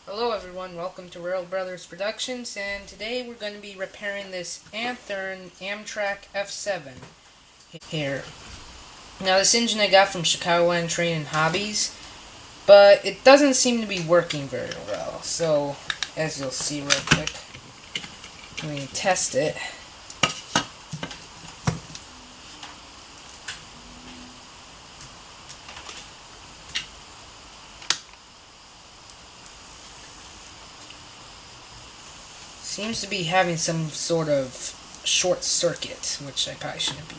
Hello everyone, welcome to Rail Brothers Productions, and today we're going to be repairing this Athearn Amtrak F7 here. Now this engine I got from Chicagoland Train and Hobbies, but it doesn't seem to be working very well. So, as you'll see real quick, I'm going to test it. Seems to be having some sort of short circuit, which I probably shouldn't be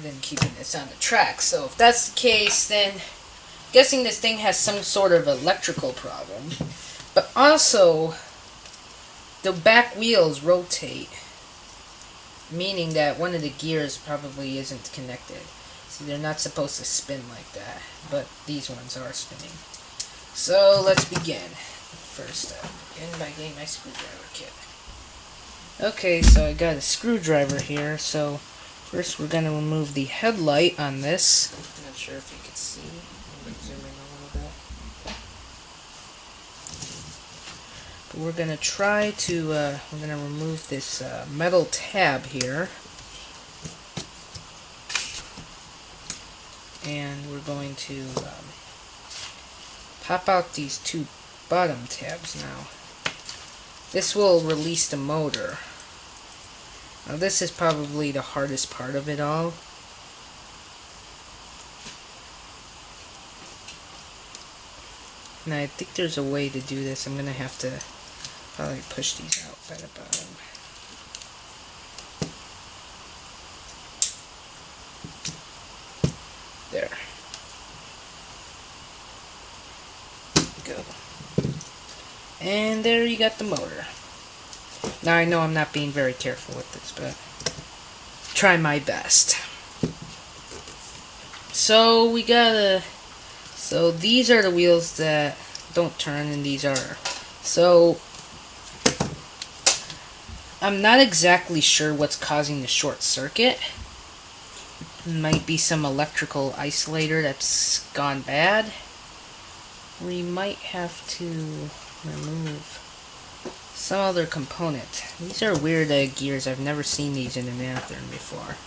then keeping this on the track. So if that's the case, then I'm guessing this thing has some sort of electrical problem. But also, the back wheels rotate, meaning that one of the gears probably isn't connected. See, they're not supposed to spin like that, but these ones are spinning. So let's begin. First, begin by getting my screwdriver kit. Okay, so I got a screwdriver here. So first, we're going to remove the headlight on this. I'm not sure if you can see. I'm going to zoom in a little bit. But we're going to try to. We're going to remove this metal tab here, and we're going to pop out these two bottom tabs now. This will release the motor. Now this is probably the hardest part of it all. Now I think there's a way to do this. I'm going to have to probably push these out by the bottom. There. Go. And there you got the motor. Now I know I'm not being very careful with this, but try my best. So we gotta. So these are the wheels that don't turn, and these are. So I'm not exactly sure what's causing the short circuit. It might be some electrical isolator that's gone bad. We might have to remove some other component. These are weird gears. I've never seen these in an Athearn before.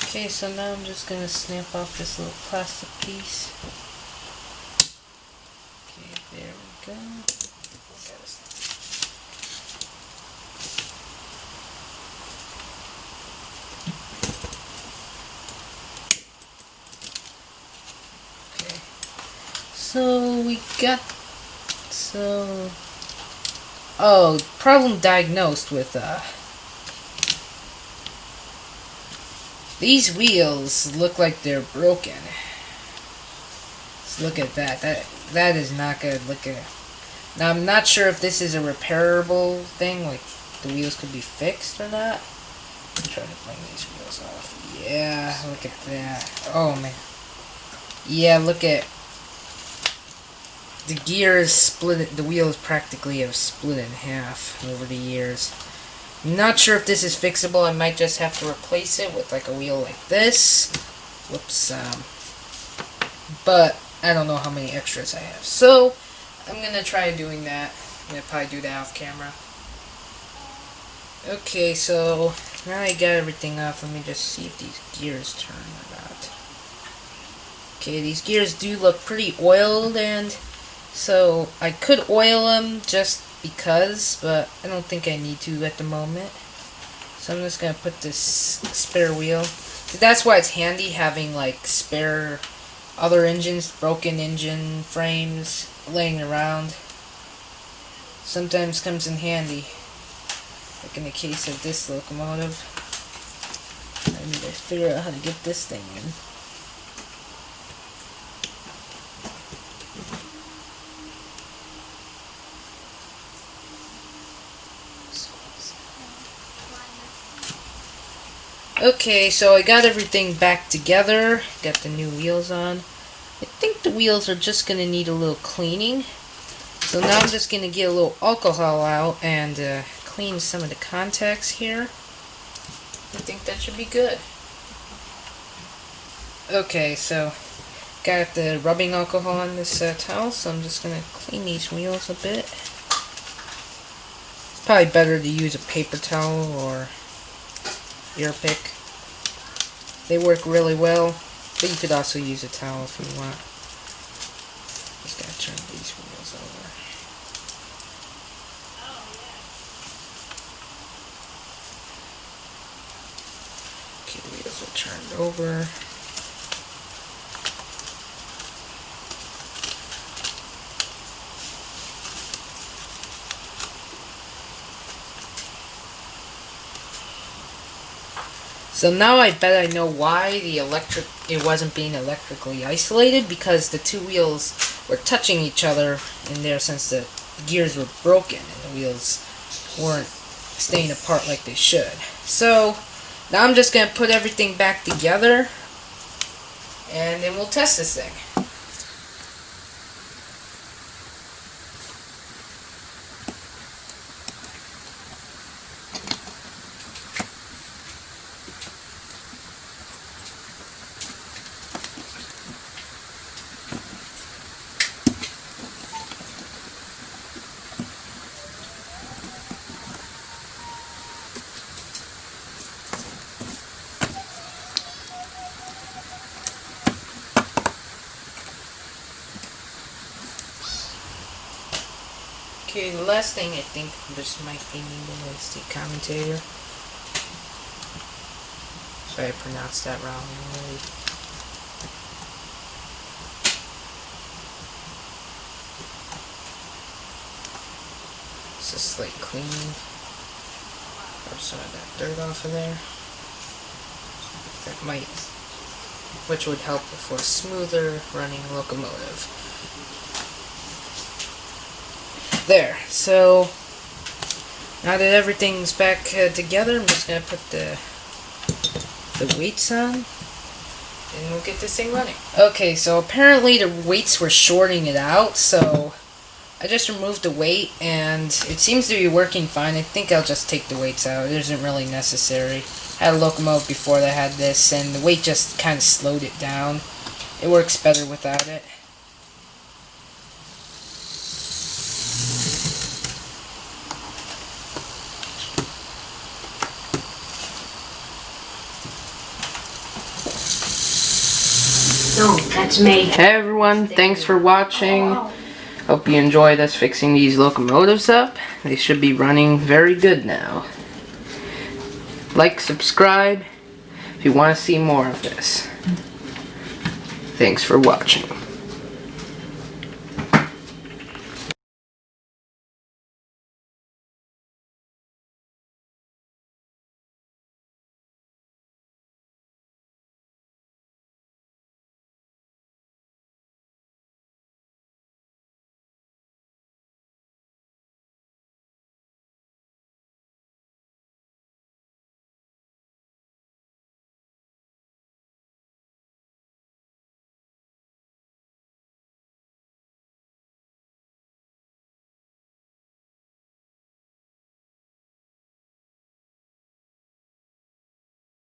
Okay, so now I'm just going to snap off this little plastic piece. Okay, there we go. Okay, so we got problem diagnosed with these wheels look like they're broken. Let's look at that. That is not good. Look at it. Now I'm not sure if this is a repairable thing, like the wheels could be fixed or not. I'll try to bring these wheels off. Yeah, look at that. Oh man. Yeah, look at the gears split. The wheels practically have split in half over the years. I'm not sure if this is fixable. I might just have to replace it with like a wheel like this. Whoops. But I don't know how many extras I have. So I'm gonna try doing that. I'm gonna probably do that off camera. Okay, so now I got everything off. Let me just see if these gears turn or not. Okay, these gears do look pretty oiled, and so I could oil them just because, but I don't think I need to at the moment. So I'm just going to put this spare wheel. That's why it's handy having like spare other engines, broken engine frames laying around. Sometimes comes in handy. Like in the case of this locomotive. I need to figure out how to get this thing in. Okay, so I got everything back together. Got the new wheels on. I think the wheels are just going to need a little cleaning. So now I'm just going to get a little alcohol out and clean some of the contacts here. I think that should be good. Okay, so got the rubbing alcohol on this towel, so I'm just going to clean these wheels a bit. It's probably better to use a paper towel or ear pick. They work really well, but you could also use a towel if you want. Just got to turn these wheels over. Okay, the wheels are turned over. So now I bet I know why it wasn't being electrically isolated, because the two wheels were touching each other in there since the gears were broken and the wheels weren't staying apart like they should. So now I'm just going to put everything back together and then we'll test this thing. Okay, the last thing I think this might be needed is the commutator. Sorry I pronounced that wrong already. Just like clean. Rub some of that dirt off of there. That might, which would help for a smoother running locomotive. There, so now that everything's back together, I'm just going to put the weights on and we'll get this thing running. Okay, so apparently the weights were shorting it out, so I just removed the weight and it seems to be working fine. I think I'll just take the weights out. It isn't really necessary. I had a locomotive before that had this and the weight just kind of slowed it down. It works better without it. No, that's me. Hey everyone, thanks for watching. Hope you enjoyed us fixing these locomotives up. They should be running very good now. Like, subscribe if you want to see more of this. Thanks for watching.